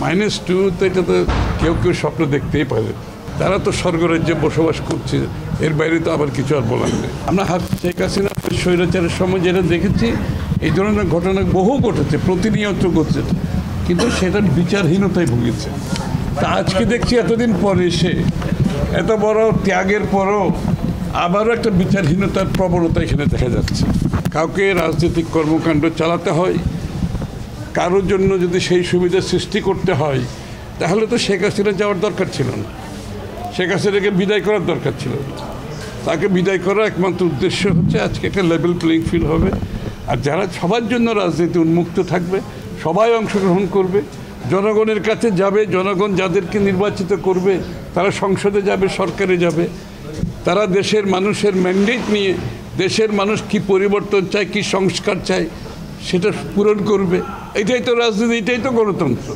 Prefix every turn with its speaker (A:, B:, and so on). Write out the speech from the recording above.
A: -2 তো এটা তো কেউ কেউ স্বপ্ন দেখতেই পারে। তারা তো স্বর্গরাজ্যে বসবাস করছে, এর বাইরে তো আবার কিছু আর বলার নেই। আমরা শেখ হাসিনা স্বৈরাচারের সময় যেটা দেখেছি, এই ধরনের ঘটনা বহু ঘটেছে, প্রতিনিয়ত ঘটছে, কিন্তু সেটার বিচারহীনতায় ভুগেছে। তা আজকে দেখছি এতদিন পরে এসে এত বড় ত্যাগের পরও আবারও একটা বিচারহীনতার প্রবণতা এখানে দেখা যাচ্ছে। কাউকে রাজনৈতিক কর্মকাণ্ড চালাতে হয়, কারোর জন্য যদি সেই সুবিধা সৃষ্টি করতে হয়, তাহলে তো শেখ হাসিনা যাওয়ার দরকার ছিল না, শেখ হাসিনাকে বিদায় করার দরকার ছিল না। তাকে বিদায় করার একমাত্র উদ্দেশ্য হচ্ছে আজকে একটা লেভেল প্লেইং ফিল্ড হবে, আর যারা সবার জন্য রাজনীতি উন্মুক্ত থাকবে, সবাই অংশগ্রহণ করবে, জনগণের কাছে যাবে, জনগণ যাদেরকে নির্বাচিত করবে তারা সংসদে যাবে, সরকারে যাবে, তারা দেশের মানুষের ম্যান্ডেট নিয়ে দেশের মানুষ কি পরিবর্তন চায়, কি সংস্কার চায় সেটা পূরণ করবে। এটাই তো রাজনীতি, এটাই তো গণতন্ত্র।